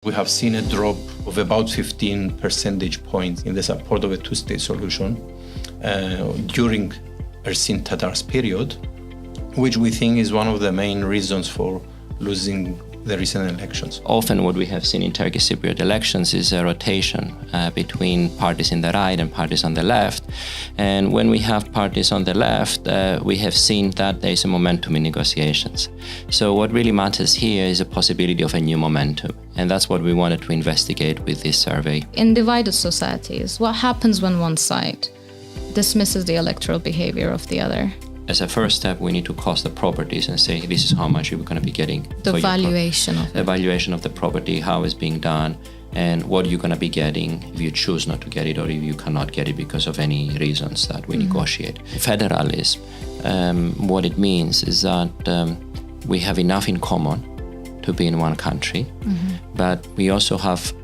We have seen a drop of about 15 percentage points in the support of a two-state solution during Ersin Tatar's period, which we think is one of the main reasons for losing the recent elections. Often what we have seen in Turkish Cypriot elections is a rotation between parties in the right and parties on the left. And when we have parties on the left, we have seen that there is a momentum in negotiations. So what really matters here is a possibility of a new momentum. And that's what we wanted to investigate with this survey. In divided societies, what happens when one side dismisses the electoral behaviour of the other? As a first step, we need to cost the properties and say, this is how much you're going to be getting. The valuation of it. The valuation of the property, how it's being done, and what you're going to be getting if you choose not to get it or if you cannot get it because of any reasons that we negotiate. Federalism, what it means is that we have enough in common to be in one country, but we also have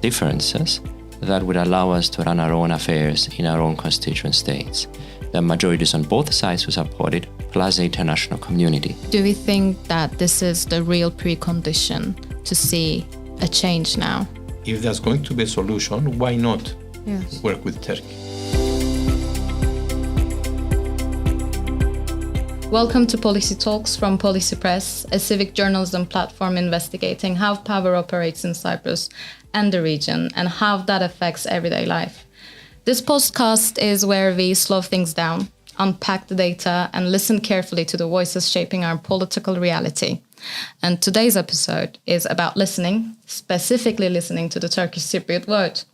differences that would allow us to run our own affairs in our own constituent states. The majorities on both sides who support it, plus the international community. Do we think that this is the real precondition to see a change now? If there's going to be a solution, why not work with Turkey? Welcome to Policy Talks from Policypress, a civic journalism platform investigating how power operates in Cyprus and the region and how that affects everyday life. This podcast is where we slow things down, unpack the data, and listen carefully to the voices shaping our political reality. And today's episode is about listening, specifically listening to the Turkish Cypriot vote.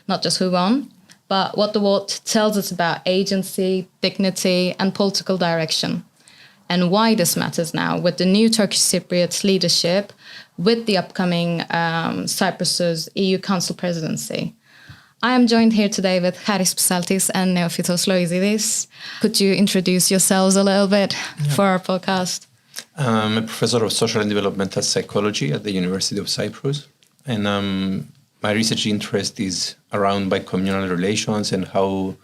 Not just who won, but what the vote tells us about agency, dignity, and political direction. And why this matters now with the new Turkish Cypriot leadership, with the upcoming Cyprus's EU Council presidency. I am joined here today with Charis Psaltis and Neophytos Loizides. Could you introduce yourselves a little bit for our podcast? I'm a professor of social and developmental psychology at the University of Cyprus. And my research interest is around bicommunal relations and how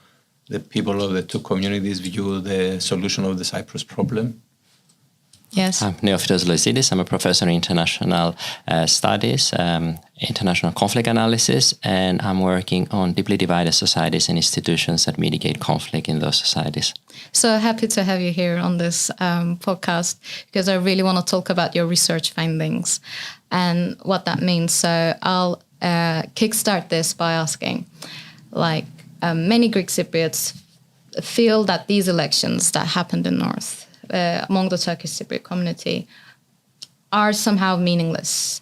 the people of the two communities view the solution of the Cyprus problem. Yes. I'm Neophytos Loizides. I'm a professor in international studies, international conflict analysis, and I'm working on deeply divided societies and institutions that mitigate conflict in those societies. So happy to have you here on this podcast because I really want to talk about your research findings and what that means. So I'll kickstart this by asking, many Greek Cypriots feel that these elections that happened in North among the Turkish Cypriot community are somehow meaningless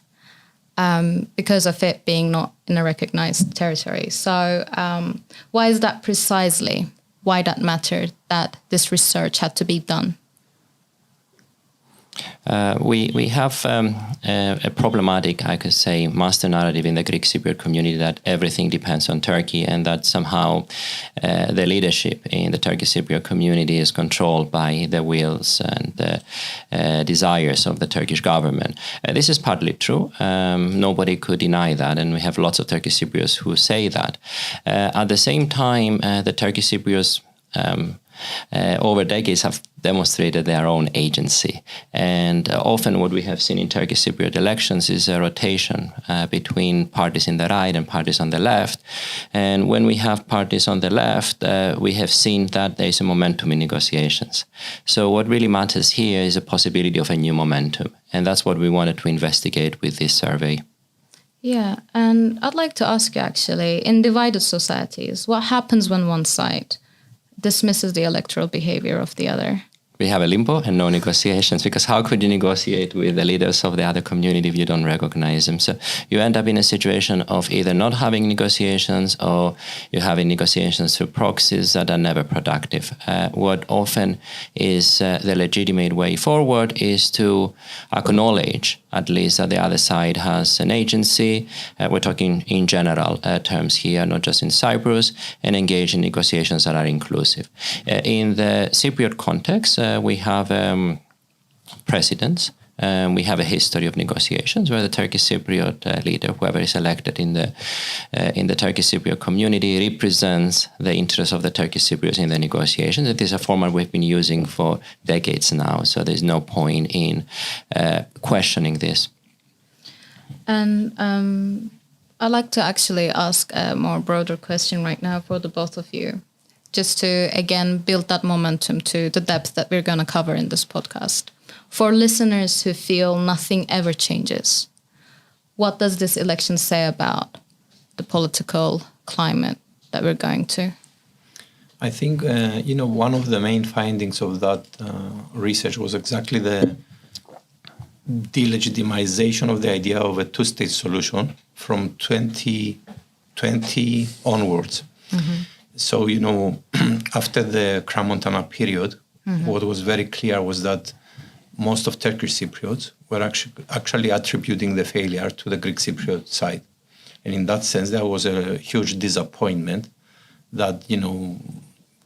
because of it being not in a recognized territory. So why is that precisely? Why that mattered that this research had to be done? We have a problematic, I could say, master narrative in the Greek Cypriot community that everything depends on Turkey and that somehow the leadership in the Turkish Cypriot community is controlled by the wills and the desires of the Turkish government. This is partly true. Nobody could deny that, and we have lots of Turkish Cypriots who say that. At the same time, the Turkish Cypriots over decades have demonstrated their own agency. And often what we have seen in Turkish Cypriot elections is a rotation between parties in the right and parties on the left. And when we have parties on the left, we have seen that there is a momentum in negotiations. So what really matters here is a possibility of a new momentum. And that's what we wanted to investigate with this survey. Yeah, and I'd like to ask you actually, in divided societies, what happens when one side dismisses the electoral behaviour of the other? We have a limbo and no negotiations, because how could you negotiate with the leaders of the other community if you don't recognize them? So you end up in a situation of either not having negotiations or you're having negotiations through proxies that are never productive. What often is the legitimate way forward is to acknowledge at least that the other side has an agency. We're talking in general terms here, not just in Cyprus, and engage in negotiations that are inclusive. In the Cypriot context, we have precedents. We have a history of negotiations where the Turkish Cypriot leader, whoever is elected in the Turkish Cypriot community, represents the interests of the Turkish Cypriots in the negotiations. It is a format we've been using for decades now, so there's no point in questioning this. And I'd like to actually ask a more broader question right now for the both of you, just to, again, build that momentum to the depth that we're going to cover in this podcast. For listeners who feel nothing ever changes, what does this election say about the political climate that we're going to? I think, one of the main findings of that research was exactly the delegitimization of the idea of a two-state solution from 2020 onwards. Mm-hmm. So, after the Crans-Montana period, what was very clear was that most of Turkish Cypriots were actually attributing the failure to the Greek Cypriot side. And in that sense, there was a huge disappointment that,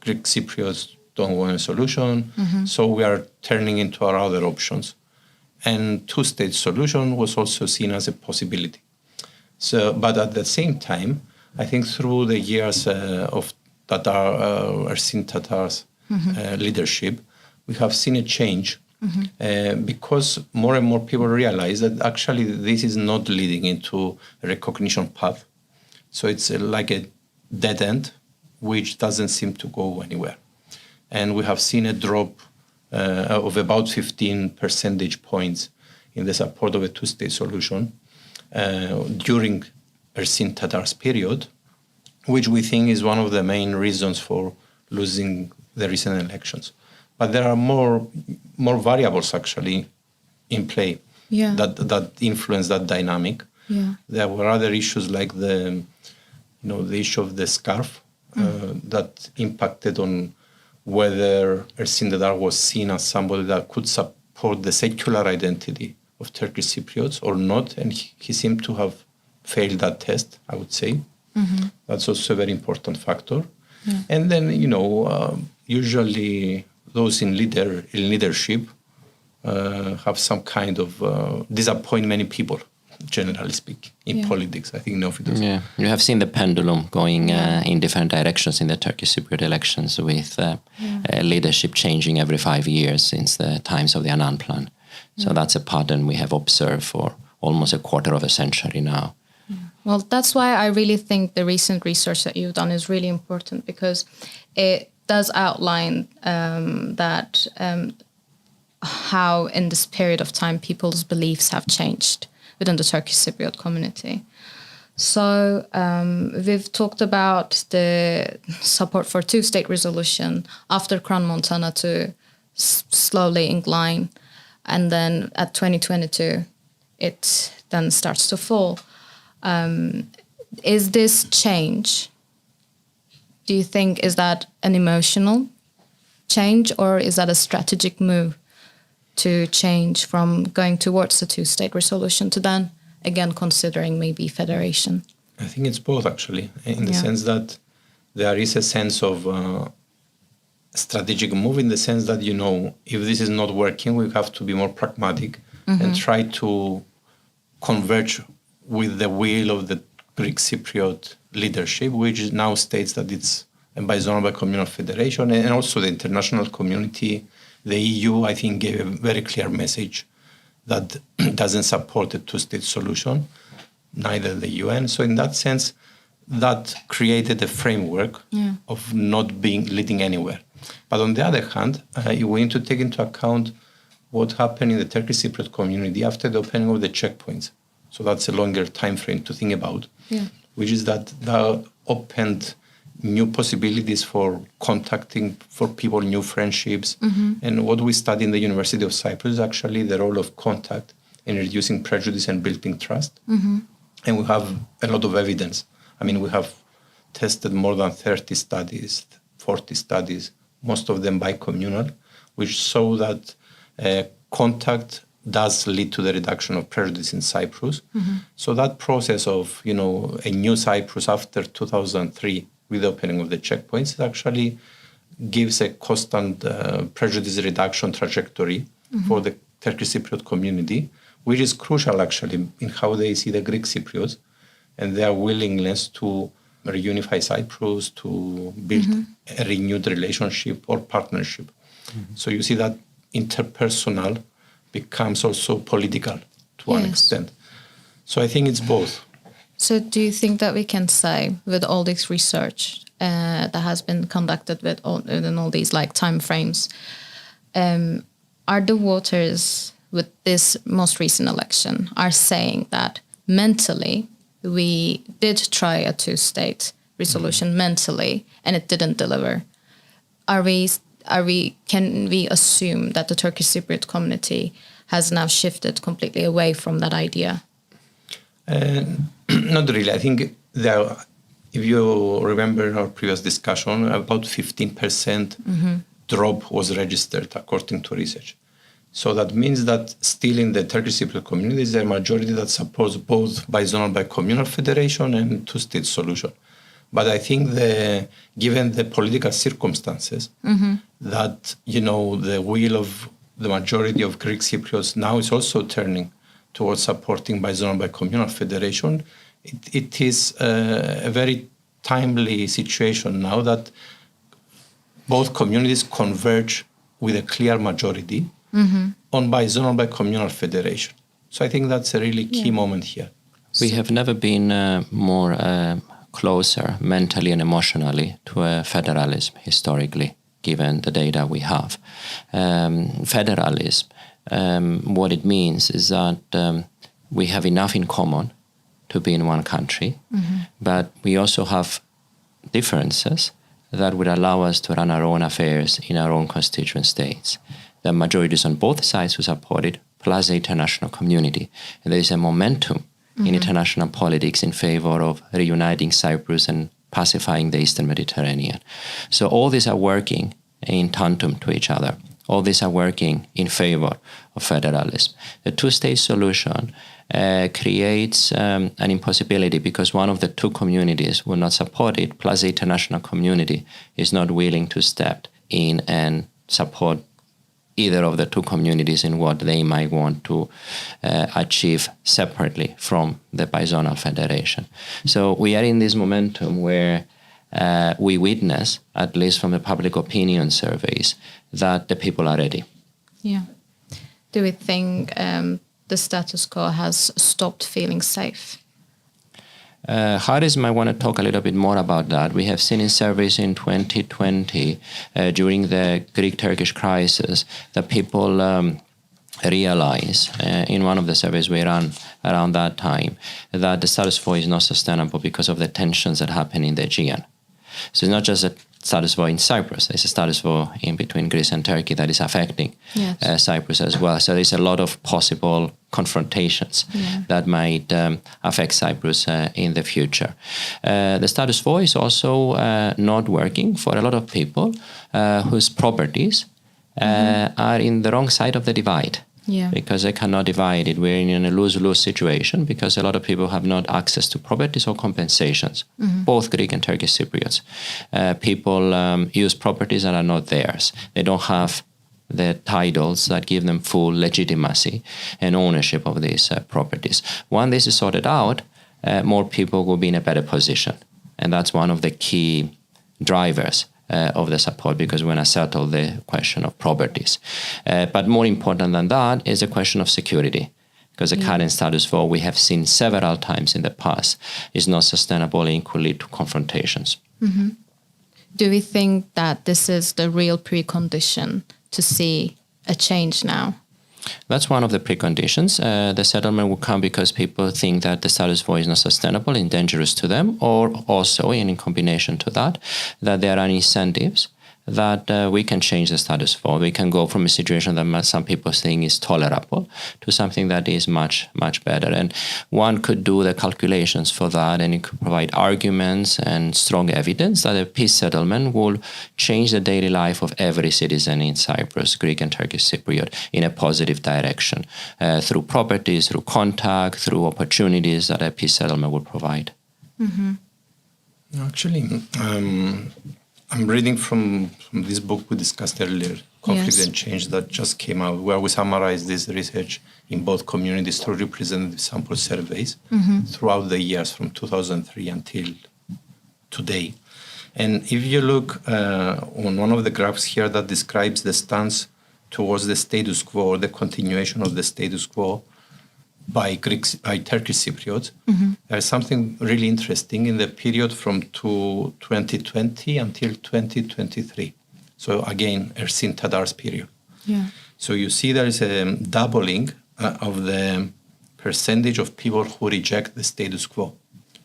Greek Cypriots don't want a solution, so we are turning into our other options. And two-state solution was also seen as a possibility. So, but at the same time, I think through the years of Ersin Tatar's leadership, we have seen a change because more and more people realize that actually this is not leading into a recognition path. So it's like a dead end, which doesn't seem to go anywhere. And we have seen a drop of about 15 percentage points in the support of a two-state solution during Ersin Tatar's period, which we think is one of the main reasons for losing the recent elections. But there are more variables actually in play that influence that dynamic. Yeah. There were other issues like the issue of the scarf that impacted on whether Ersin Tatar was seen as somebody that could support the secular identity of Turkish Cypriots or not, and he seemed to have failed that test, I would say. Mm-hmm. That's also a very important factor. Yeah. And then, usually those in leadership have some kind of disappoint many people, generally speaking, in politics. I think Neophytos. Yeah, you have seen the pendulum going in different directions in the Turkish Cypriot elections with leadership changing every 5 years since the times of the Annan Plan. So that's a pattern we have observed for almost a quarter of a century now. Well, that's why I really think the recent research that you've done is really important, because it does outline how in this period of time people's beliefs have changed within the Turkish Cypriot community. So we've talked about the support for two-state resolution after Crans-Montana to slowly incline, and then at 2022 it then starts to fall. Is this change, do you think, is that an emotional change, or is that a strategic move to change from going towards the two-state resolution to then again considering maybe federation? I think it's both, actually, in the sense that there is a sense of strategic move, in the sense that, if this is not working, we have to be more pragmatic and try to converge with the will of the Greek Cypriot leadership, which now states that it's a bizonal bi-communal federation, and also the international community. The EU, I think, gave a very clear message that doesn't support a two-state solution, neither the UN. So in that sense, that created a framework of not leading anywhere. But on the other hand, we need to take into account what happened in the Turkish Cypriot community after the opening of the checkpoints. So that's a longer time frame to think about, which is that opened new possibilities for contacting for people, new friendships. And what we study in the University of Cyprus is actually the role of contact in reducing prejudice and building trust. And we have a lot of evidence. I mean, we have tested more than 30 studies, 40 studies, most of them bi-communal, which show that contact does lead to the reduction of prejudice in Cyprus. So that process of, a new Cyprus after 2003 with the opening of the checkpoints actually gives a constant prejudice reduction trajectory for the Turkish Cypriot community, which is crucial actually in how they see the Greek Cypriots and their willingness to reunify Cyprus, to build a renewed relationship or partnership. So you see that interpersonal becomes also political to an extent. So I think it's both. So do you think that we can say, with all this research that has been conducted within all these like time frames, are the voters with this most recent election are saying that mentally we did try a two-state resolution mentally and it didn't deliver? Can we assume that the Turkish Cypriot community has now shifted completely away from that idea? Not really. I think if you remember our previous discussion, about 15% drop was registered according to research. So that means that still in the Turkish Cypriot community, there is a majority that supports both bizonal bicommunal federation and two-state solution. But I think given the political circumstances, that, the will of the majority of Greek Cypriots now is also turning towards supporting bizonal bicommunal federation. It is a very timely situation now that both communities converge with a clear majority on bizonal bicommunal federation. So I think that's a really key moment here. We have never been more closer mentally and emotionally to a federalism historically, given the data we have. Federalism, what it means is that we have enough in common to be in one country, but we also have differences that would allow us to run our own affairs in our own constituent states. The majorities on both sides who support it, plus the international community. And there is a momentum in international politics in favor of reuniting Cyprus and pacifying the Eastern Mediterranean. So all these are working in tandem to each other. All these are working in favor of federalism. The two-state solution creates an impossibility because one of the two communities will not support it, plus the international community is not willing to step in and support either of the two communities in what they might want to achieve separately from the bizonal federation. So we are in this momentum where we witness, at least from the public opinion surveys, that the people are ready. Yeah. Do we think the status quo has stopped feeling safe? Charis might want to talk a little bit more about that. We have seen in surveys in 2020, during the Greek-Turkish crisis, that people realize, in one of the surveys we ran around that time, that the status quo is not sustainable because of the tensions that happen in the Aegean. So it's not just a status quo in Cyprus, it's a status quo in between Greece and Turkey that is affecting Cyprus as well. So there's a lot of possible confrontations that might affect Cyprus in the future. The status quo is also not working for a lot of people whose properties are in the wrong side of the divide. Because they cannot divide it. We're in a lose-lose situation because a lot of people have not access to properties or compensations, both Greek and Turkish Cypriots. People use properties that are not theirs. They don't have the titles that give them full legitimacy and ownership of these properties. When this is sorted out, more people will be in a better position. And that's one of the key drivers of the support, because we're going to settle the question of properties. But more important than that is the question of security, because the current status quo we have seen several times in the past is not sustainable and could lead to confrontations. Do we think that this is the real precondition to see a change now? That's one of the preconditions. The settlement will come because people think that the status quo is not sustainable and dangerous to them, or also, in combination to that, that there are incentives that we can change the status quo. We can go from a situation that some people think is tolerable to something that is much, much better. And one could do the calculations for that, and it could provide arguments and strong evidence that a peace settlement will change the daily life of every citizen in Cyprus, Greek and Turkish Cypriot, in a positive direction, through properties, through contact, through opportunities that a peace settlement will provide. Actually, I'm reading from this book we discussed earlier, Conflict and Change, that just came out, where we summarize this research in both communities through representative sample surveys throughout the years from 2003 until today. And if you look on one of the graphs here that describes the stance towards the status quo or the continuation of the status quo, by Turkish Cypriots. There's something really interesting in the period from 2020 until 2023. So again, Ersin Tatar's period. Yeah. So you see there is a doubling of the percentage of people who reject the status quo.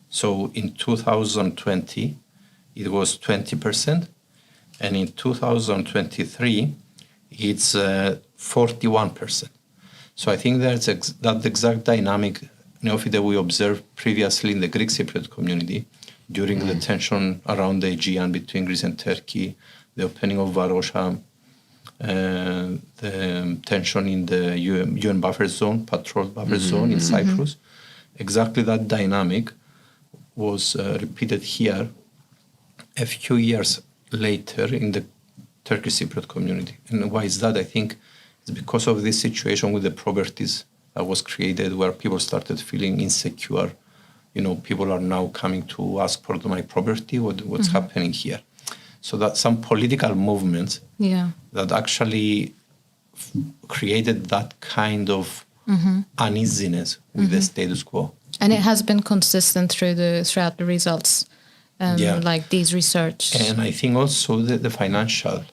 So in 2020, it was 20%, and in 2023, it's 41%. So I think that's that exact dynamic, Neophytos, that we observed previously in the Greek Cypriot community during the tension around the Aegean between Greece and Turkey, the opening of Varosha, the tension in the UN buffer zone, patrol buffer zone in Cyprus. Exactly that dynamic was repeated here a few years later in the Turkish Cypriot community. And why is that? I think it's because of this situation with the properties that was created, where people started feeling insecure. You know, people are now coming to ask for my property. What's happening here? So that some political movements that actually created that kind of uneasiness with the status quo. And it has been consistent throughout the results, like these research. And I think also the financial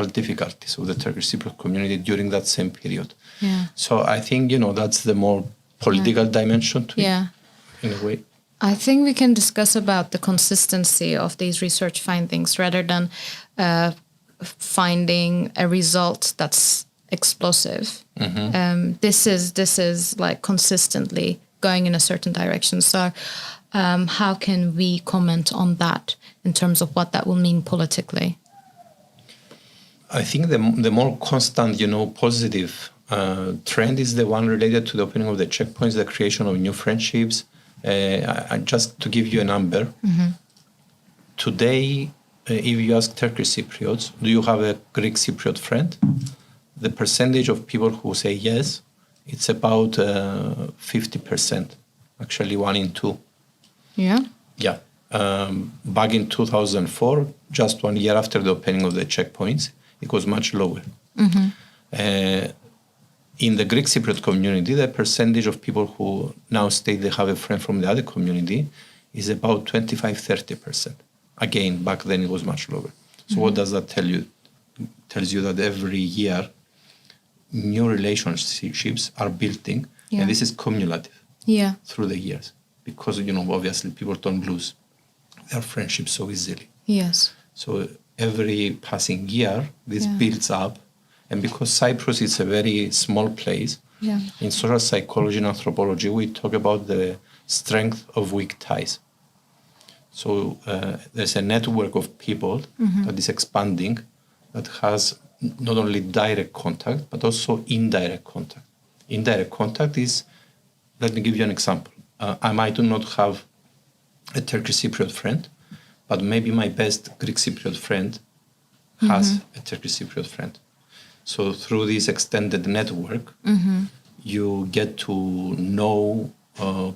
difficulties of the Turkish Cypriot community during that same period. Yeah. So I think, that's the more political dimension to it, in a way. I think we can discuss about the consistency of these research findings rather than finding a result that's explosive. This is like consistently going in a certain direction. So how can we comment on that in terms of what that will mean politically? I think the more constant, positive trend is the one related to the opening of the checkpoints, the creation of new friendships. Just to give you a number, today, if you ask Turkish Cypriots, do you have a Greek Cypriot friend? The percentage of people who say yes, it's about 50%, actually 1 in 2. Yeah? Yeah. Back in 2004, just 1 year after the opening of the checkpoints, it was much lower. In the Greek Cypriot community, the percentage of people who now state they have a friend from the other community is about 25-30%. Again, back then it was much lower. So what does that tell you? It tells you that every year new relationships are building, and this is cumulative through the years. Because, obviously people don't lose their friendships so easily. Yes. So every passing year, this builds up. And because Cyprus is a very small place, in social psychology and anthropology, we talk about the strength of weak ties. So there's a network of people that is expanding, that has not only direct contact, but also indirect contact. Indirect contact is, let me give you an example. I might not have a Turkish Cypriot friend, but maybe my best Greek Cypriot friend has a Turkish Cypriot friend. So through this extended network, you get to know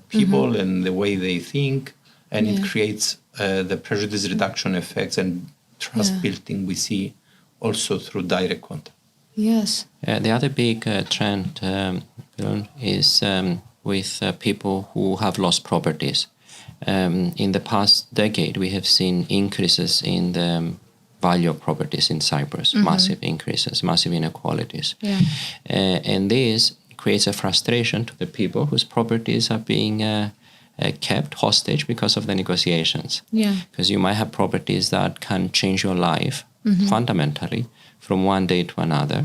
people and the way they think, and it creates the prejudice reduction effects and trust building we see also through direct contact. Yes. The other big trend is with people who have lost properties. In the past decade, we have seen increases in the value of properties in Cyprus, massive increases, massive inequalities. And this creates a frustration to the people whose properties are being kept hostage because of the negotiations. Because you might have properties that can change your life fundamentally from one day to another.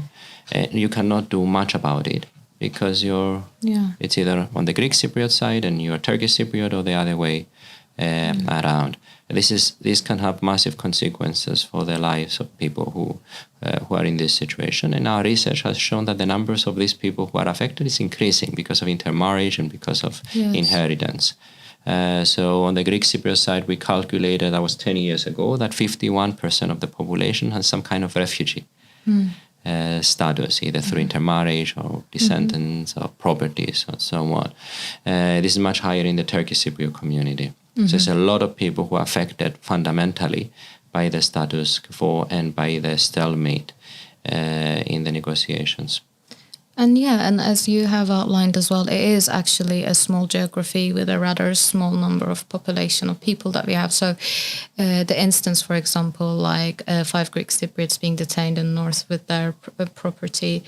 And you cannot do much about it because it's either on the Greek Cypriot side and you're Turkish Cypriot, or the other way around. This can have massive consequences for the lives of people who are in this situation. And our research has shown that the numbers of these people who are affected is increasing because of intermarriage and because of inheritance. So on the Greek Cypriot side, we calculated, that was 10 years ago, that 51% of the population has some kind of refugee status, either through intermarriage or descendants or properties or so on. This is much higher in the Turkish Cypriot community. So there's a lot of people who are affected fundamentally by the status quo and by the stalemate in the negotiations. And as you have outlined as well, it is actually a small geography with a rather small number of population of people that we have. So the instance, for example, like 5 Greek Cypriots being detained in the north with their property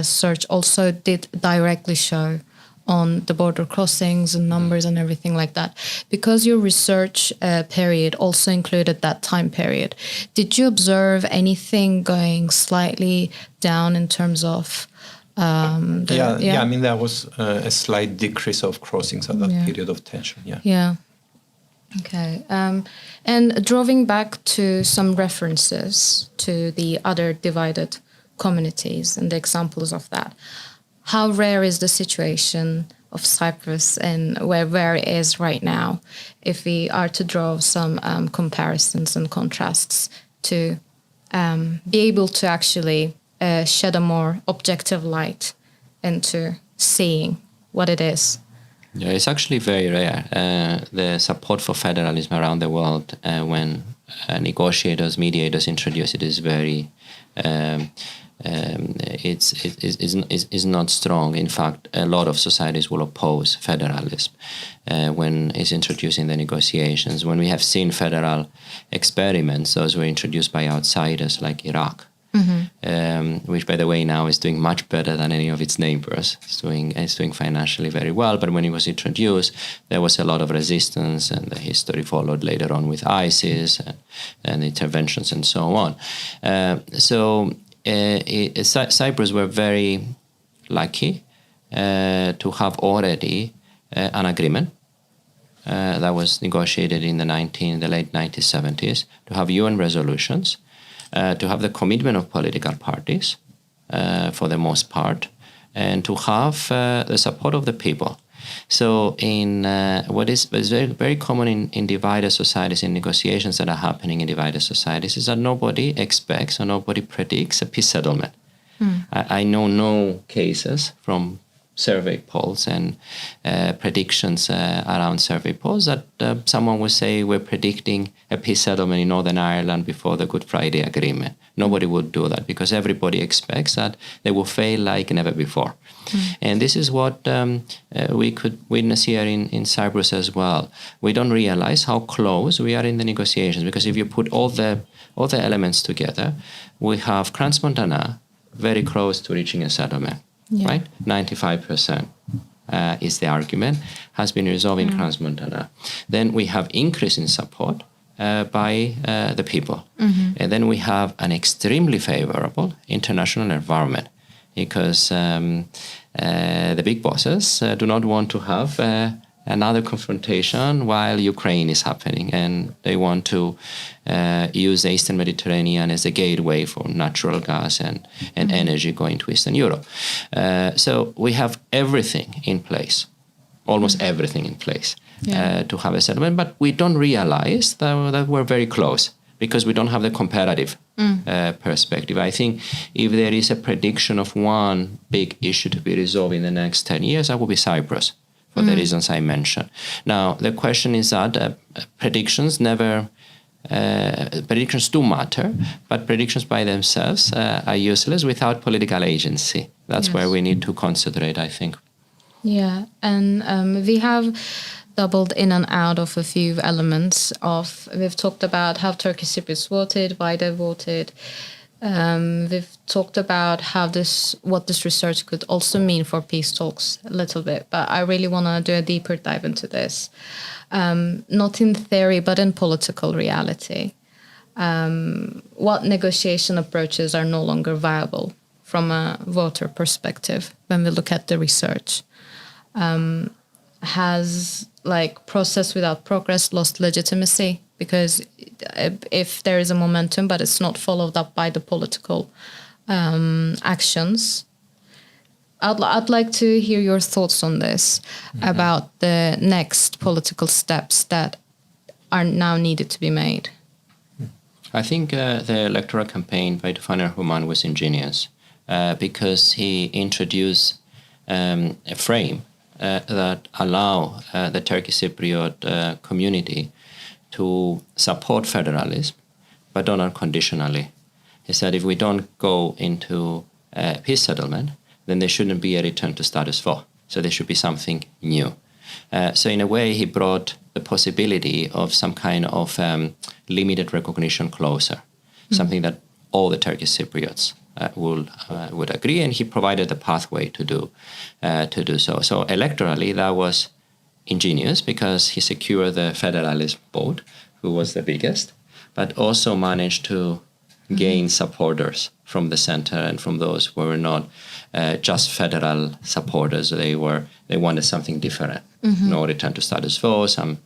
search also did directly show on the border crossings and numbers and everything like that. Because your research period also included that time period, did you observe anything going slightly down in terms of I mean, there was a slight decrease of crossings at that period of tension. Yeah. Okay. And drawing back to some references to the other divided communities and the examples of that, how rare is the situation of Cyprus and where it is right now, if we are to draw some comparisons and contrasts to be able to actually shed a more objective light into seeing what it is? Yeah, it's actually very rare. The support for federalism around the world, when negotiators, mediators introduce it, is very it's not strong. In fact, a lot of societies will oppose federalism when it's introduced in the negotiations. When we have seen federal experiments, those were introduced by outsiders like Iraq, which, by the way, now is doing much better than any of its neighbors. It's doing financially very well. But when it was introduced, there was a lot of resistance, and the history followed later on with ISIS and interventions and so on. Cyprus were very lucky to have already an agreement that was negotiated in the late 1970s, to have UN resolutions, to have the commitment of political parties for the most part, and to have the support of the people. So in what is very, very common in divided societies, in negotiations that are happening in divided societies, is that nobody expects or nobody predicts a peace settlement. I know no cases from survey polls and predictions around survey polls that someone would say we're predicting a peace settlement in Northern Ireland before the Good Friday Agreement. Nobody would do that because everybody expects that they will fail like never before. And this is what we could witness here in Cyprus as well. We don't realize how close we are in the negotiations, because if you put all the elements together, we have Crans-Montana very close to reaching a settlement. Right? 95% is the argument, has been resolved in Crans-Montana. Then we have increase in support by the people. And then we have an extremely favorable international environment, because the big bosses do not want to have another confrontation while Ukraine is happening, and they want to use the Eastern Mediterranean as a gateway for natural gas and energy going to Eastern Europe. So we have everything in place, almost everything in place to have a settlement, but we don't realize that we're very close, because we don't have the comparative perspective. I think if there is a prediction of one big issue to be resolved in the next 10 years, that will be Cyprus, for the reasons I mentioned. Now, the question is that predictions do matter, but predictions by themselves are useless without political agency. That's where we need to concentrate, I think. Yeah, and we have doubled in and out of a few elements we've talked about how Turkish Cypriots voted, why they voted. We've talked about what this research could also mean for peace talks a little bit, but I really want to do a deeper dive into this. Not in theory, but in political reality. What negotiation approaches are no longer viable from a voter perspective when we look at the research? Has process without progress lost legitimacy? Because if there is a momentum, but it's not followed up by the political actions, I'd like to hear your thoughts on this, about the next political steps that are now needed to be made. I think the electoral campaign by Tufan Erhuman was ingenious because he introduced a frame that allow the Turkish Cypriot community to support federalism, but not unconditionally. He said if we don't go into peace settlement, then there shouldn't be a return to status quo. So there should be something new. So in a way, he brought the possibility of some kind of limited recognition closer, something that all the Turkish Cypriots would agree, and he provided the pathway to do so. So electorally, that was ingenious because he secured the federalism vote, who was the biggest, but also managed to gain supporters from the center and from those who were not just federal supporters. They wanted something different. No return to status quo, some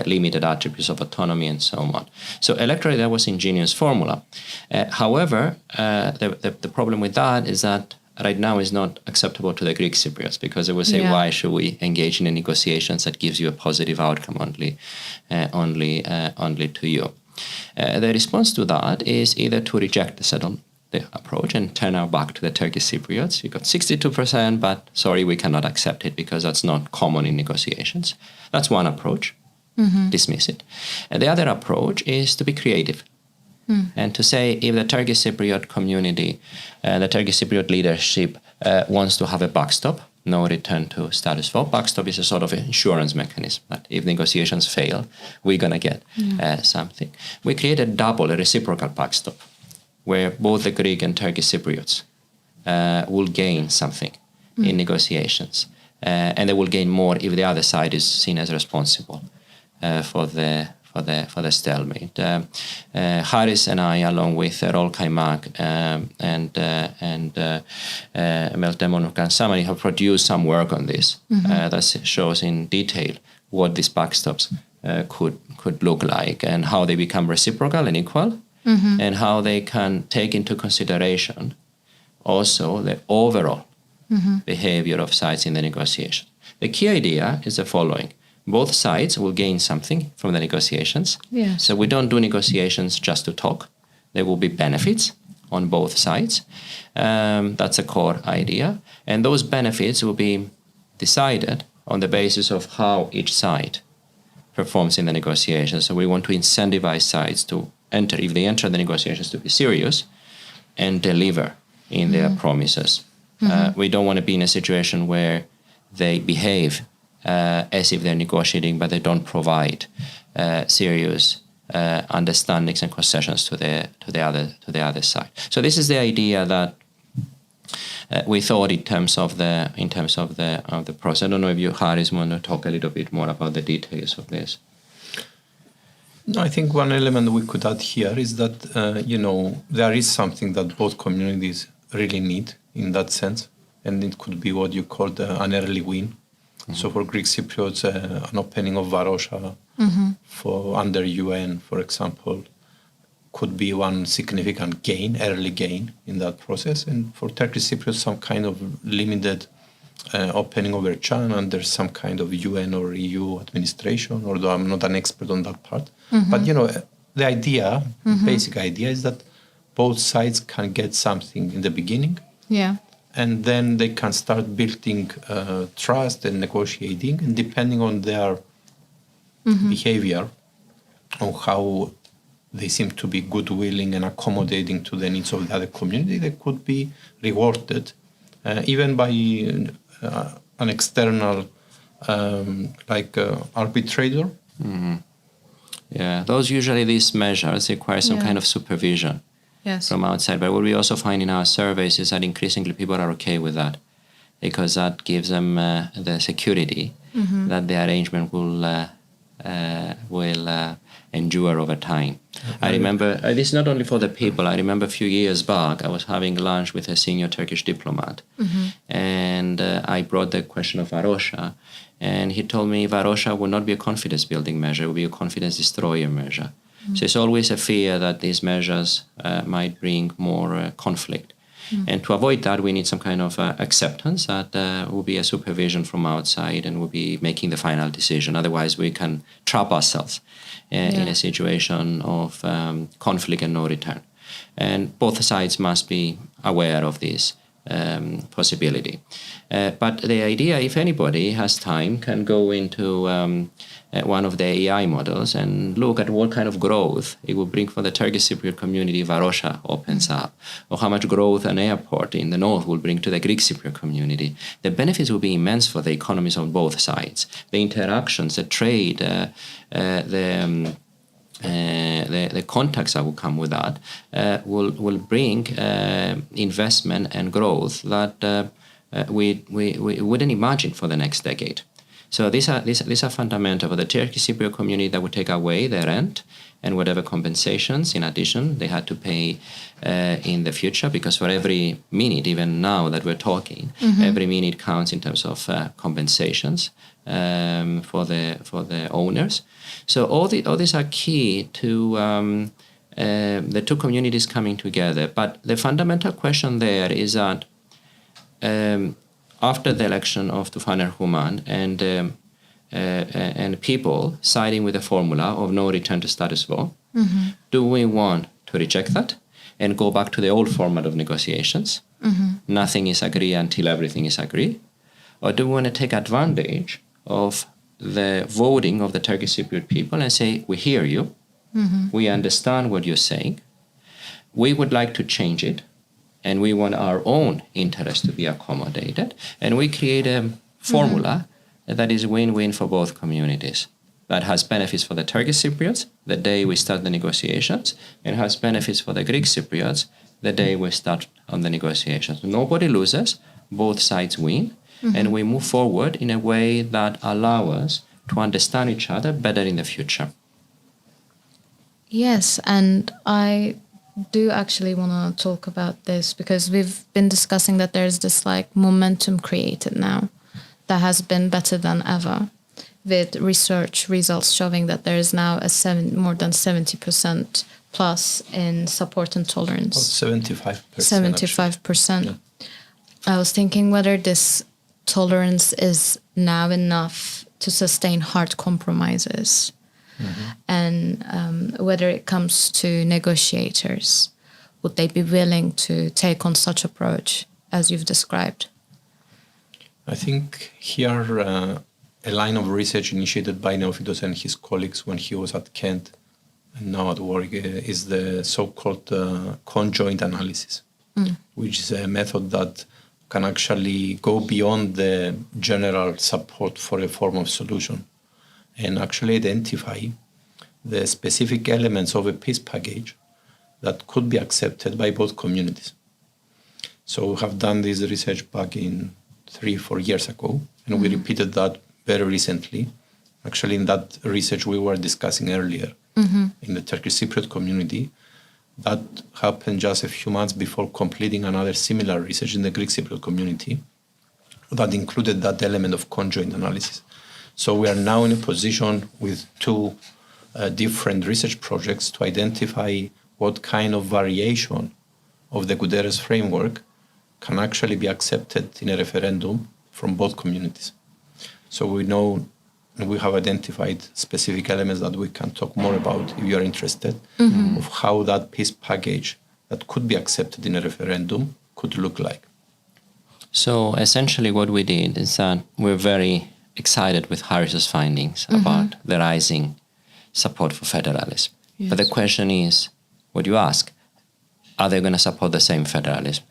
limited attributes of autonomy, and so on. So electorally, that was ingenious formula. However, the problem with that is that right now is not acceptable to the Greek Cypriots, because they will say, why should we engage in a negotiations that gives you a positive outcome only to you? The response to that is either to reject the approach and turn our back to the Turkish Cypriots. You got 62%, but sorry, we cannot accept it because that's not common in negotiations. That's one approach, dismiss it. And the other approach is to be creative and to say, if the Turkish Cypriot community, the Turkish Cypriot leadership wants to have a backstop, no return to status quo. Backstop is a sort of insurance mechanism. But if negotiations fail, we're going to get something. We created a reciprocal backstop, where both the Greek and Turkish Cypriots will gain something in negotiations. And they will gain more if the other side is seen as responsible for the stalemate. Charis and I, along with Rol Kaimak and Meltemon Kansamani, have produced some work on this that shows in detail what these backstops could look like, and how they become reciprocal and equal, and how they can take into consideration also the overall behavior of sides in the negotiation. The key idea is the following. Both sides will gain something from the negotiations. Yes. So we don't do negotiations just to talk. There will be benefits on both sides. That's a core idea. And those benefits will be decided on the basis of how each side performs in the negotiations. So we want to incentivize sides to enter, if they enter the negotiations, to be serious and deliver in their promises. We don't want to be in a situation where they behave as if they're negotiating, but they don't provide serious understandings and concessions to the other side. So this is the idea that we thought in terms of the process. I don't know if you, Charis, want to talk a little bit more about the details of this. No, I think one element we could add here is that there is something that both communities really need in that sense, and it could be what you called an early win. So for Greek Cypriots, an opening of Varosha for under UN, for example, could be one significant gain, early gain in that process. And for Turkish Cypriots, some kind of limited opening of Ercan under some kind of UN or EU administration, although I'm not an expert on that part. But, the idea, basic idea is that both sides can get something in the beginning. Yeah. And then they can start building trust and negotiating, and depending on their behavior, on how they seem to be good-willing and accommodating to the needs of the other community, they could be rewarded, even by an external, arbitrator. Yeah, these measures require some kind of supervision. Yes. From outside. But what we also find in our surveys is that increasingly people are okay with that, because that gives them the security that the arrangement will endure over time. I remember, this is not only for the people, I remember a few years back, I was having lunch with a senior Turkish diplomat, and I brought the question of Varosha, and he told me Varosha will not be a confidence building measure, it will be a confidence destroyer measure. So it's always a fear that these measures might bring more conflict. And to avoid that, we need some kind of acceptance that will be a supervision from outside and will be making the final decision. Otherwise, we can trap ourselves in a situation of conflict and no return. And both sides must be aware of this. possibility. But the idea, if anybody has time, can go into one of the AI models and look at what kind of growth it will bring for the Turkish Cypriot community if Varosha opens up, or how much growth an airport in the north will bring to the Greek Cypriot community. The benefits will be immense for the economies on both sides. The interactions, the trade, the contacts that will come with that will bring investment and growth that we wouldn't imagine for the next decade. So these are fundamental for the Turkish Cypriot community that would take away their rent and whatever compensations in addition they had to pay in the future, because for every minute, even now that we're talking, every minute counts in terms of compensations for the owners. So all these are key to the two communities coming together. But the fundamental question there is that after the election of Tufan Erhuman and people siding with the formula of no return to status quo, do we want to reject that and go back to the old format of negotiations? Nothing is agreed until everything is agreed. Or do we want to take advantage of the voting of the Turkish Cypriot people and say, we hear you, we understand what you're saying, we would like to change it, and we want our own interest to be accommodated, and we create a formula that is win-win for both communities, that has benefits for the Turkish Cypriots the day we start the negotiations, and has benefits for the Greek Cypriots the day we start on the negotiations. Nobody loses, both sides win, and we move forward in a way that allows us to understand each other better in the future. Yes, and I do actually want to talk about this because we've been discussing that there's this like momentum created now that has been better than ever, with research results showing that there is now more than 70% plus in support and tolerance. 75%. 75%. Yeah. I was thinking whether this tolerance is now enough to sustain hard compromises, and whether it comes to negotiators, would they be willing to take on such approach as you've described? I think here a line of research initiated by Neophytos and his colleagues when he was at Kent and now at Warwick is the so-called conjoint analysis, which is a method that can actually go beyond the general support for a form of solution and actually identify the specific elements of a peace package that could be accepted by both communities. So we have done this research back in 3-4 years ago, and we repeated that very recently. Actually, in that research we were discussing earlier in the Turkish Cypriot community, that happened just a few months before completing another similar research in the Greek Cypriot community that included that element of conjoint analysis. So we are now in a position with two different research projects to identify what kind of variation of the Guterres framework can actually be accepted in a referendum from both communities. So we know we have identified specific elements that we can talk more about if you are interested, of how that peace package that could be accepted in a referendum could look like. So essentially what we did is that we're very excited with Charis's findings about the rising support for federalism. Yes. But the question is, what you ask, are they going to support the same federalism?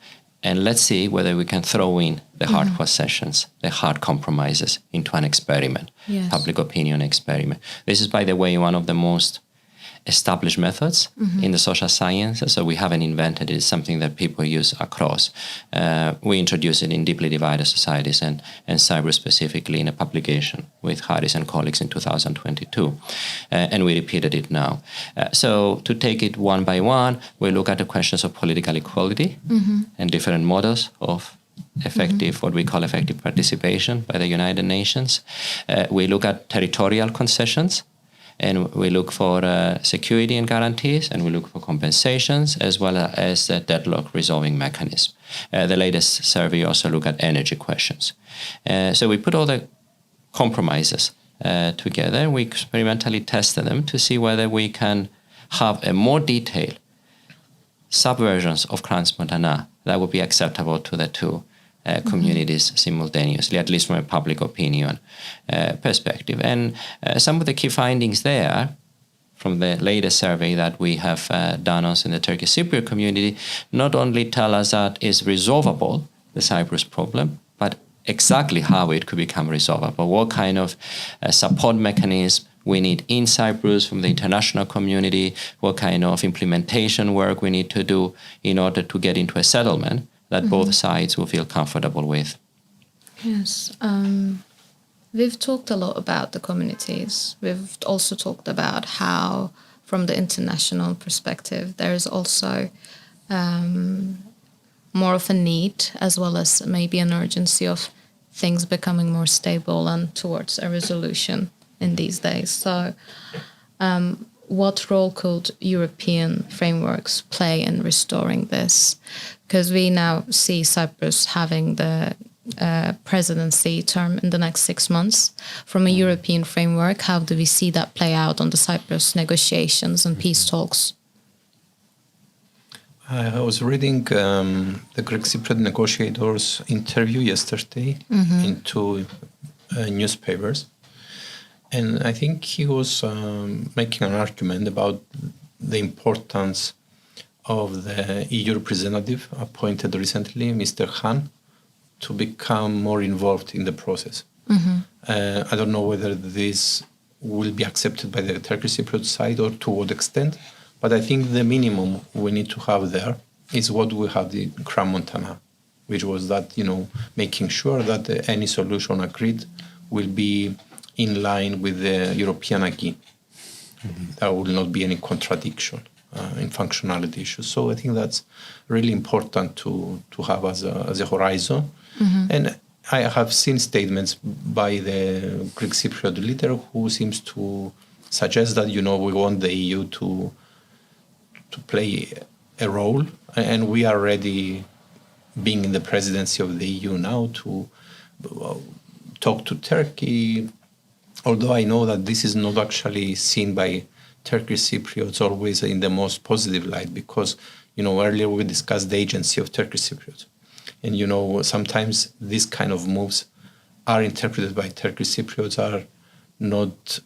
And let's see whether we can throw in the hard concessions, the hard compromises into an experiment, public opinion experiment. This is, by the way, one of the most established methods in the social sciences, so we haven't invented it. It's something that people use across. We introduced it in deeply divided societies and Cyprus specifically in a publication with Charis and colleagues in 2022, and we repeated it now. So to take it one by one, we look at the questions of political equality and different models of effective, what we call effective participation by the United Nations. We look at territorial concessions, and we look for security and guarantees, and we look for compensations, as well as the deadlock resolving mechanism. The latest survey also look at energy questions. So we put all the compromises together, and we experimentally tested them to see whether we can have a more detailed subversions of Grand Spontana that would be acceptable to the two communities simultaneously, at least from a public opinion perspective. And some of the key findings there from the latest survey that we have done also in the Turkish Cypriot community not only tell us that it's resolvable, the Cyprus problem, but exactly how it could become resolvable, what kind of support mechanism we need in Cyprus from the international community, what kind of implementation work we need to do in order to get into a settlement that both sides will feel comfortable with. Yes. We've talked a lot about the communities. We've also talked about how, from the international perspective, there is also more of a need as well as maybe an urgency of things becoming more stable and towards a resolution in these days. So what role could European frameworks play in restoring this? Because we now see Cyprus having the presidency term in the next 6 months. From a European framework, how do we see that play out on the Cyprus negotiations and peace talks? I was reading the Greek Cypriot negotiators' interview yesterday in two newspapers. And I think he was making an argument about the importance of the EU representative appointed recently, Mr. Khan, to become more involved in the process. I don't know whether this will be accepted by the Turkish Cypriot side or to what extent, but I think the minimum we need to have there is what we had in Grand Montana, which was that, making sure that any solution agreed will be in line with the European acquis. There will not be any contradiction in functionality issues. So I think that's really important to have as a horizon. And I have seen statements by the Greek Cypriot leader who seems to suggest that, we want the EU to play a role, and we are ready, being in the presidency of the EU now, to talk to Turkey, although I know that this is not actually seen by Turkish Cypriots always in the most positive light, because, earlier we discussed the agency of Turkish Cypriots. And, sometimes these kind of moves are interpreted by Turkish Cypriots are not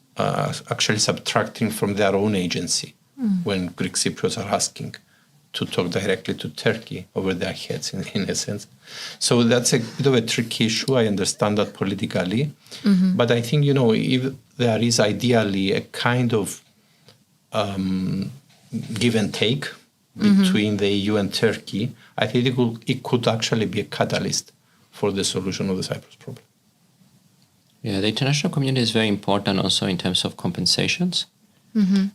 actually subtracting from their own agency when Greek Cypriots are asking to talk directly to Turkey over their heads, in a sense. So that's a bit of a tricky issue. I understand that politically. But I think, if there is ideally a kind of give and take between the EU and Turkey, I think it could actually be a catalyst for the solution of the Cyprus problem. Yeah, the international community is very important also in terms of compensations.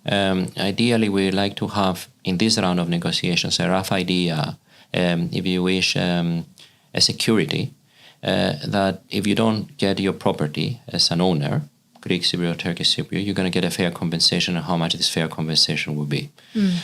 Ideally, we like to have, in this round of negotiations, a rough idea, if you wish, a security, that if you don't get your property as an owner, Greek Cypriot, Turkish Cypriot, you're going to get a fair compensation, and how much this fair compensation will be.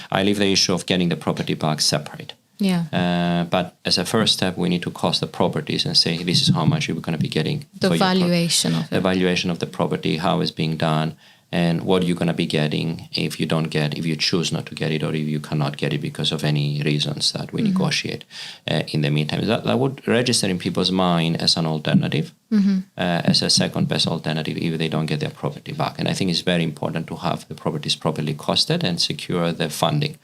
I leave the issue of getting the property back separate. But as a first step, we need to cost the properties and say, this is how much you're going to be getting. The valuation of it. The valuation of the property, how it's being done, and what you're going to be getting if you choose not to get it, or if you cannot get it because of any reasons that we negotiate in the meantime. That would register in people's mind as an alternative, as a second best alternative if they don't get their property back. And I think it's very important to have the properties properly costed and secure the funding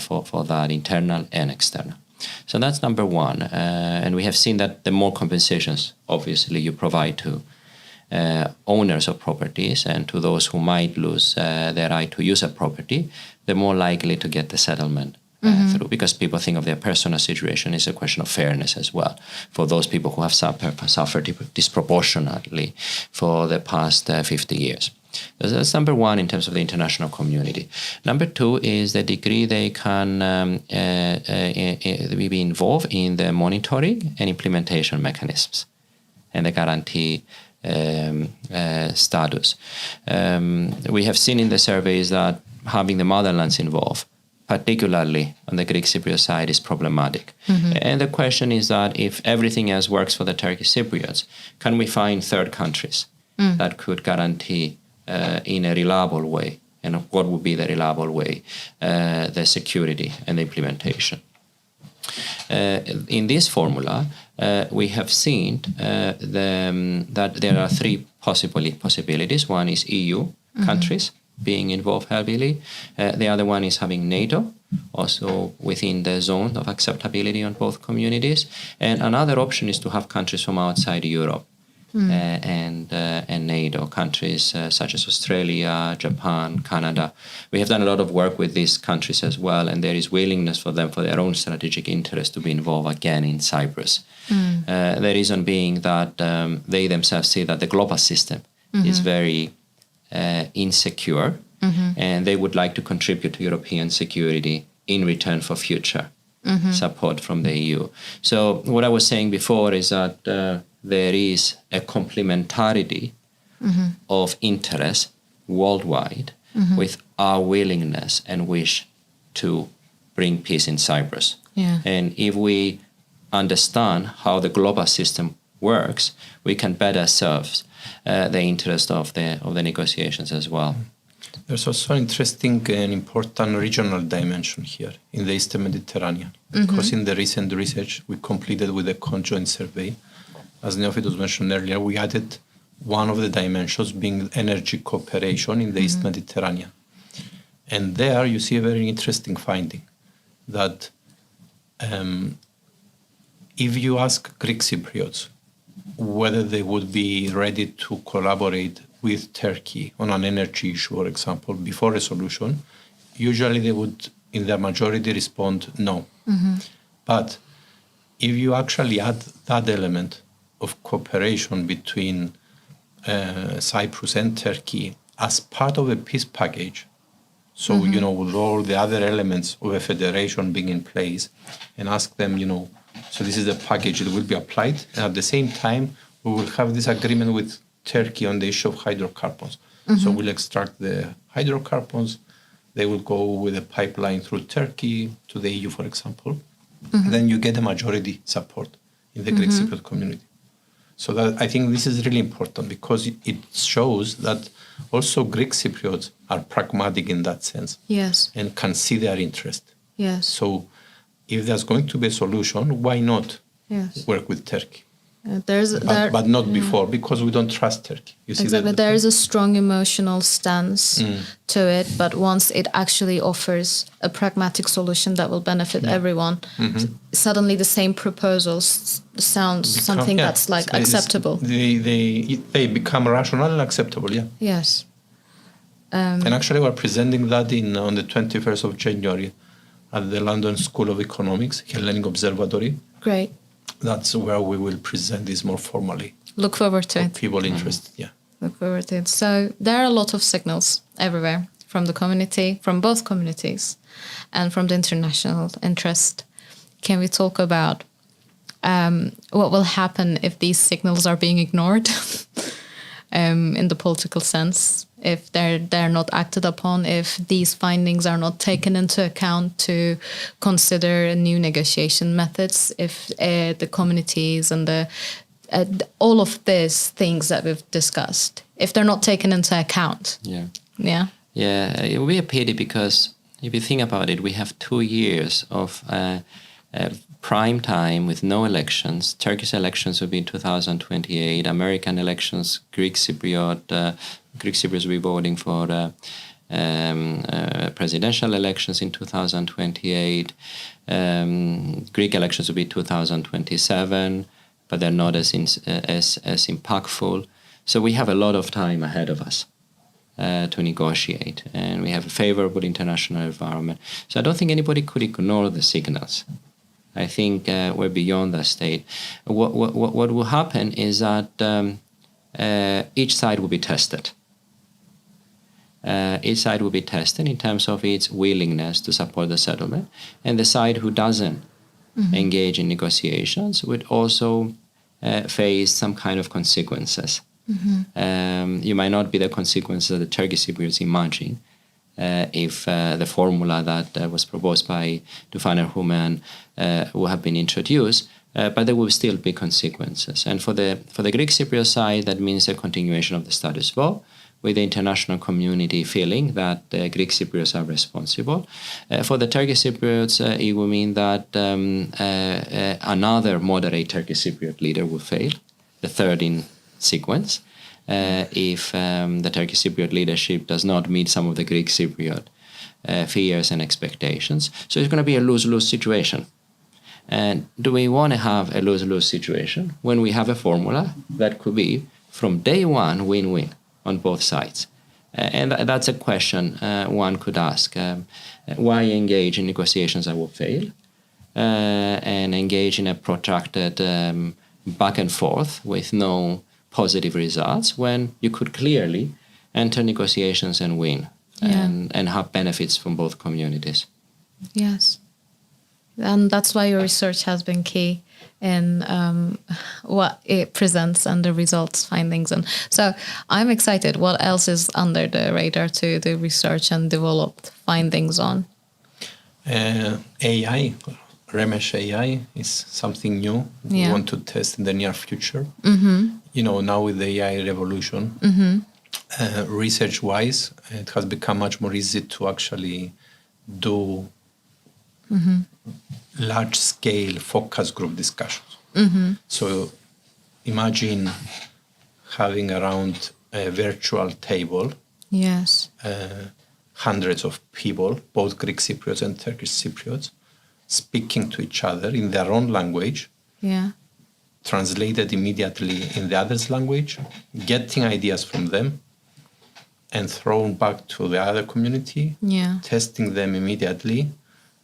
for that, internal and external. So that's number one. And we have seen that the more compensations, obviously, you provide to owners of properties and to those who might lose their right to use a property, they're more likely to get the settlement through, because people think of their personal situation as a question of fairness as well for those people who have suffered disproportionately for the past 50 years. That's number one in terms of the international community. Number two is the degree they can be involved in the monitoring and implementation mechanisms and the guarantee status. We have seen in the surveys that having the motherlands involved, particularly on the Greek Cypriot side, is problematic. And the question is that if everything else works for the Turkish Cypriots, can we find third countries that could guarantee in a reliable way and what would be the reliable way, the security and the implementation. In this formula, we have seen that there are three possibilities. One is EU countries being involved heavily. The other one is having NATO, also within the zone of acceptability on both communities. And another option is to have countries from outside Europe and NATO, countries such as Australia, Japan, Canada. We have done a lot of work with these countries as well, and there is willingness for them, for their own strategic interest, to be involved again in Cyprus. The reason being that they themselves see that the global system is very insecure, and they would like to contribute to European security in return for future support from the EU. So what I was saying before is that there is a complementarity of interest worldwide with our willingness and wish to bring peace in Cyprus. Yeah. And if we understand how the global system works, we can better serve the interest of the negotiations as well. There's also an interesting and important regional dimension here in the Eastern Mediterranean, because in the recent research we completed with a conjoint survey, as Neophytos mentioned earlier, we added one of the dimensions being energy cooperation in the East Mediterranean. And there you see a very interesting finding that if you ask Greek Cypriots whether they would be ready to collaborate with Turkey on an energy issue, for example, before a solution, usually they would, in their majority, respond no. But if you actually add that element of cooperation between Cyprus and Turkey as part of a peace package, so, with all the other elements of a federation being in place, and ask them, so this is the package that will be applied, and at the same time, we will have this agreement with Turkey on the issue of hydrocarbons. So we'll extract the hydrocarbons, they will go with a pipeline through Turkey to the EU, for example. Then you get a majority support in the Greek Cypriot community. So that I think this is really important, because it shows that also Greek Cypriots are pragmatic in that sense. Yes. And can see their interest. Yes. So if there's going to be a solution, why not work with Turkey? But not before, because we don't trust Turkey. You see exactly. that There is a strong emotional stance to it, but once it actually offers a pragmatic solution that will benefit everyone, suddenly the same proposals sound something that's like acceptable. They become rational and acceptable, Yes. And actually we're presenting that on the 21st of January at the London School of Economics, Hellenic Observatory. Great. That's where we will present this more formally. Look forward to it. People interested, Look forward to it. So there are a lot of signals everywhere from the community, from both communities, and from the international interest. Can we talk about what will happen if these signals are being ignored in the political sense, if they're not acted upon, if these findings are not taken into account to consider new negotiation methods, if the communities and all of these things that we've discussed, if they're not taken into account? Yeah, it will be a pity, because if you think about it, we have 2 years of prime time with no elections. Turkish elections will be in 2028. American elections, Greek Cypriots will be voting for presidential elections in 2028. Greek elections will be 2027, but they're not as impactful. So we have a lot of time ahead of us to negotiate, and we have a favorable international environment. So I don't think anybody could ignore the signals. I think we're beyond that state. What will happen is that each side will be tested. Each side will be tested in terms of its willingness to support the settlement, and the side who doesn't engage in negotiations would also face some kind of consequences. You might not be the consequences that the Turkish Cypriots imagine if the formula that was proposed by Tufan Erhuman will have been introduced, but there will still be consequences. And for the Greek Cypriot side, that means a continuation of the status quo, with the international community feeling that Greek Cypriots are responsible. For the Turkish Cypriots, it will mean that another moderate Turkish Cypriot leader will fail, the third in sequence, if the Turkish Cypriot leadership does not meet some of the Greek Cypriot fears and expectations. So it's going to be a lose-lose situation. And do we want to have a lose-lose situation when we have a formula that could be from day one win-win on both sides? And that's a question one could ask. Why engage in negotiations that will fail and engage in a protracted back and forth with no positive results when you could clearly enter negotiations and win and have benefits from both communities? Yes. And that's why your research has been key in what it presents and the results, findings. And so I'm excited. What else is under the radar to the research and developed findings on? AI, Ramesh AI is something new we want to test in the near future. You know, now with the AI revolution, research-wise, it has become much more easy to actually do large-scale focus group discussions. So imagine having around a virtual table, hundreds of people, both Greek Cypriots and Turkish Cypriots, speaking to each other in their own language, translated immediately in the other's language, getting ideas from them, and thrown back to the other community, testing them immediately,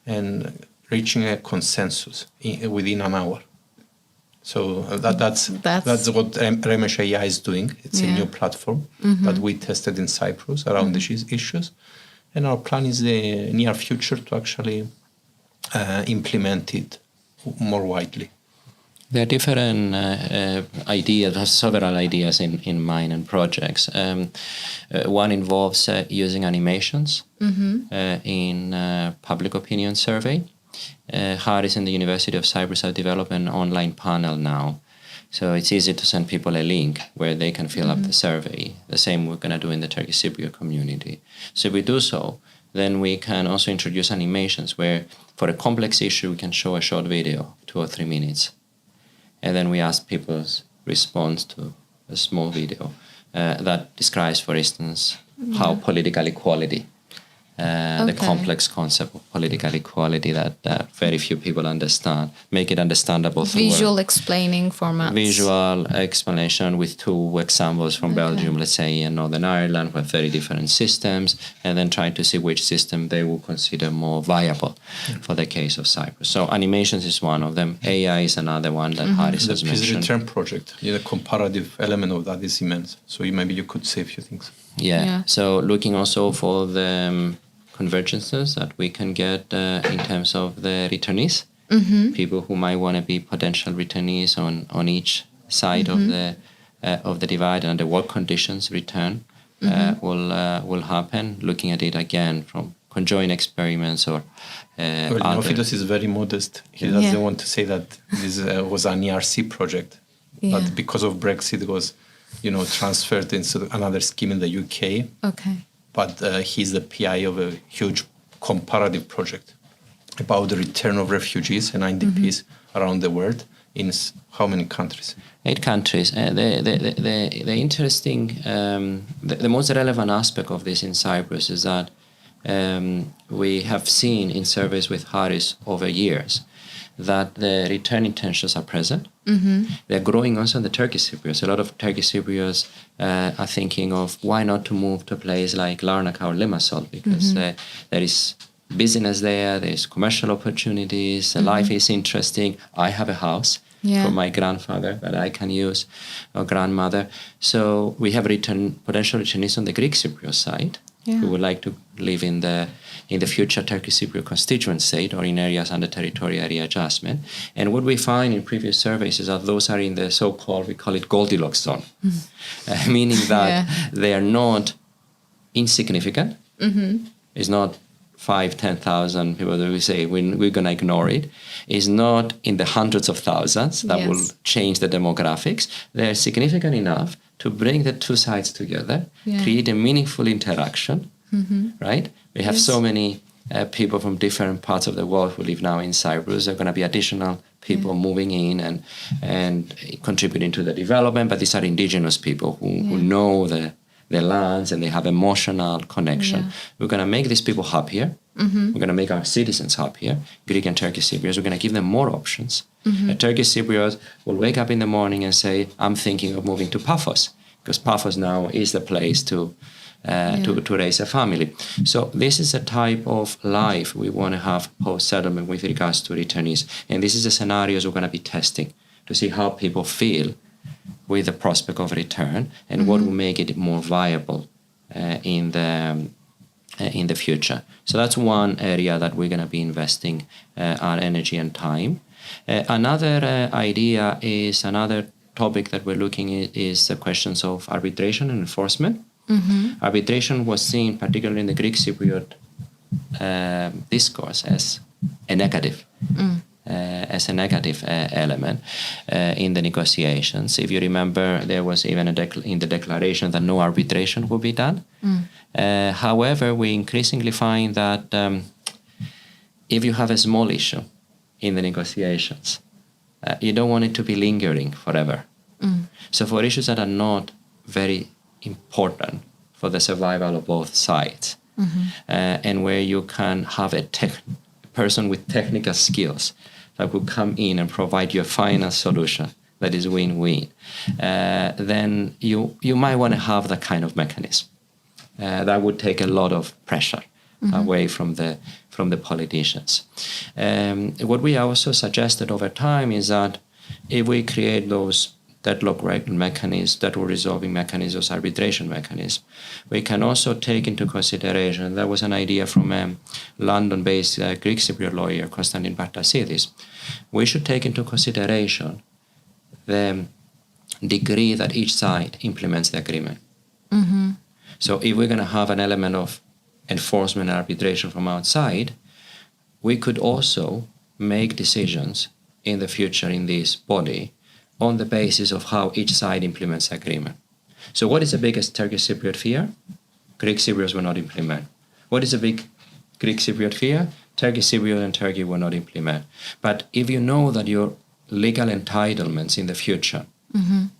and reaching a consensus within an hour. So that's what Ramesh AI is doing. It's a new platform that we tested in Cyprus around these issues. And our plan is the near future to actually implement it more widely. There are different ideas, there's several ideas in mind and projects. One involves using animations in public opinion survey. Charis and the University of Cyprus have developed an online panel now. So it's easy to send people a link where they can fill up the survey. The same we're going to do in the Turkish Cypriot community. So if we do so, then we can also introduce animations where for a complex issue we can show a short video, 2 or 3 minutes. And then we ask people's response to a small video that describes, for instance, how political equality, the complex concept of political equality that very few people understand, make it understandable through visual explaining formats. Visual explanation with 2 examples from Belgium, let's say, and Northern Ireland, with very different systems, and then try to see which system they will consider more viable for the case of Cyprus. So animations is one of them. AI is another one that Charis has mentioned. The return project, the comparative element of that is immense. So maybe you could say a few things. So looking also for the convergences that we can get in terms of the returnees, people who might want to be potential returnees on each side of the divide, and under what conditions return will happen. Looking at it again from conjoint experiments or Neophytos is very modest. He doesn't want to say that this was an ERC project, but because of Brexit, it was transferred into another scheme in the UK. But he's the PI of a huge comparative project about the return of refugees and IDPs around the world in how many countries? 8 countries. The interesting, the most relevant aspect of this in Cyprus is that we have seen in surveys with Charis over years that the return intentions are present. They're growing also in the Turkish Cypriots. A lot of Turkish Cypriots are thinking of why not to move to a place like Larnaca or Limassol, because there is business there's commercial opportunities, life is interesting. I have a house from my grandfather that I can use, or grandmother. So we have potential returnees on the Greek Cypriot side who would like to live in the future Turkish Cypriot constituent state or in areas under territorial readjustment. And what we find in previous surveys is that those are in the so-called, we call it Goldilocks zone, meaning that they are not insignificant. It's not 5, 10,000 people that we say we're going to ignore it, is not in the hundreds of thousands that will change the demographics. They're significant enough to bring the two sides together, create a meaningful interaction, right? We have so many people from different parts of the world who live now in Cyprus. There are going to be additional people moving in and contributing to the development, but these are indigenous people who know the lands and they have emotional connection. We're going to make these people happier. We're going to make our citizens happier. Greek and Turkish Cypriots, we're going to give them more options. A Turkish Cypriot will wake up in the morning and say, I'm thinking of moving to Paphos, because Paphos now is the place to raise a family. So this is a type of life we want to have post-settlement with regards to returnees. And this is the scenarios we're going to be testing to see how people feel with the prospect of return and what will make it more viable in the future. So that's one area that we're going to be investing our energy and time. Another idea is another topic that we're looking at is the questions of arbitration and enforcement. Arbitration was seen, particularly in the Greek Cypriot discourse, as a negative. Element in the negotiations. If you remember, there was even in the declaration that no arbitration will be done. However, we increasingly find that if you have a small issue in the negotiations, you don't want it to be lingering forever. So for issues that are not very important for the survival of both sides, and where you can have a person with technical skills that will come in and provide you a final solution that is win-win, then you might want to have that kind of mechanism. That would take a lot of pressure away from the politicians. What we also suggested over time is that if we create those deadlock mechanisms, deadlock resolving mechanisms, arbitration mechanisms, we can also take into consideration, that was an idea from a London-based Greek Cypriot lawyer, Constantine Bartasidis, we should take into consideration the degree that each side implements the agreement. So if we're going to have an element of enforcement and arbitration from outside, we could also make decisions in the future in this body on the basis of how each side implements the agreement. So what is the biggest Turkish Cypriot fear? Greek Cypriots will not implement. What is the big Greek Cypriot fear? Turkish Cypriot and Turkey will not implement. But if you know that your legal entitlements in the future,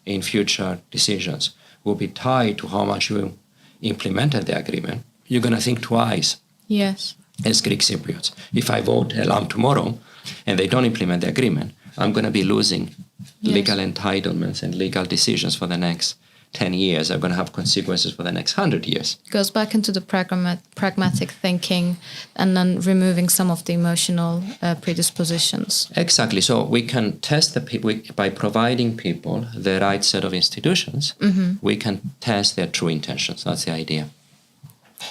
in future decisions, will be tied to how much you implemented the agreement, you're going to think twice. Yes. As Greek Cypriots. If I vote Elam tomorrow and they don't implement the agreement, I'm going to be losing legal entitlements and legal decisions for the next 10 years. Are going to have consequences for the next 100 years. Goes back into the pragmatic thinking and then removing some of the emotional predispositions. Exactly. So we can test the people by providing people the right set of institutions. We can test their true intentions. That's the idea.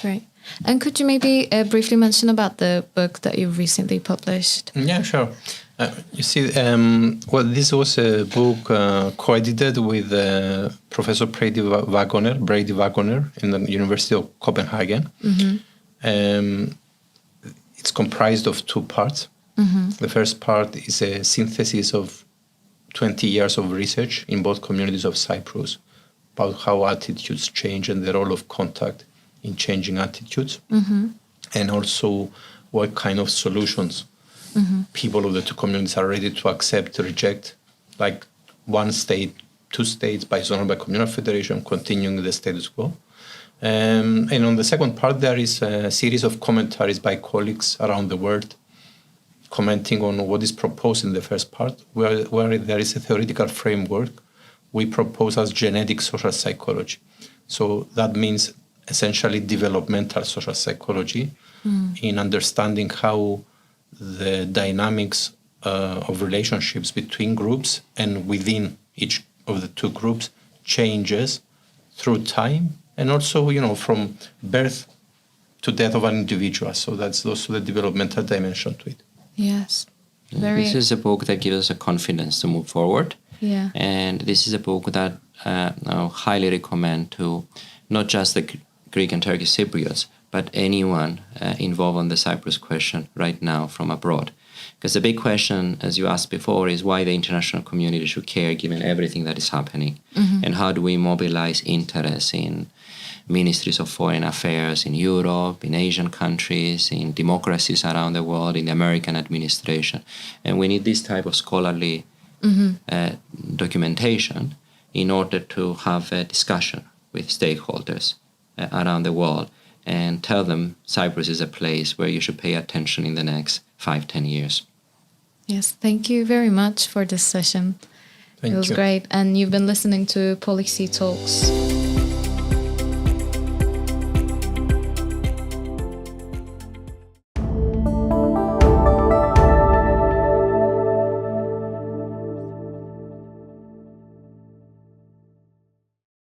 Great. And could you maybe briefly mention about the book that you recently published? Yeah, sure. You see, this was a book co-edited with Professor Brady Wagoner in the University of Copenhagen. It's comprised of two parts. The first part is a synthesis of 20 years of research in both communities of Cyprus about how attitudes change and the role of contact in changing attitudes, and also what kind of solutions people of the two communities are ready to accept, reject, like one state, two states, bizonal, bi-communal federation, continuing the status quo. And on the second part, there is a series of commentaries by colleagues around the world commenting on what is proposed in the first part, where there is a theoretical framework we propose as genetic social psychology. So that means essentially developmental social psychology in understanding how the dynamics of relationships between groups and within each of the two groups changes through time and also, from birth to death of an individual. So that's also the developmental dimension to it. Yes. This is a book that gives us a confidence to move forward. Yeah. And this is a book that I highly recommend to not just the Greek and Turkish Cypriots, but anyone involved on the Cyprus question right now from abroad. Because the big question, as you asked before, is why the international community should care given everything that is happening. And how do we mobilize interest in ministries of foreign affairs in Europe, in Asian countries, in democracies around the world, in the American administration. And we need this type of scholarly documentation in order to have a discussion with stakeholders around the world and tell them Cyprus is a place where you should pay attention in the next 5-10 years. Yes, thank you very much for this session. Thank It was you. great. And you've been listening to PoliCY Talks.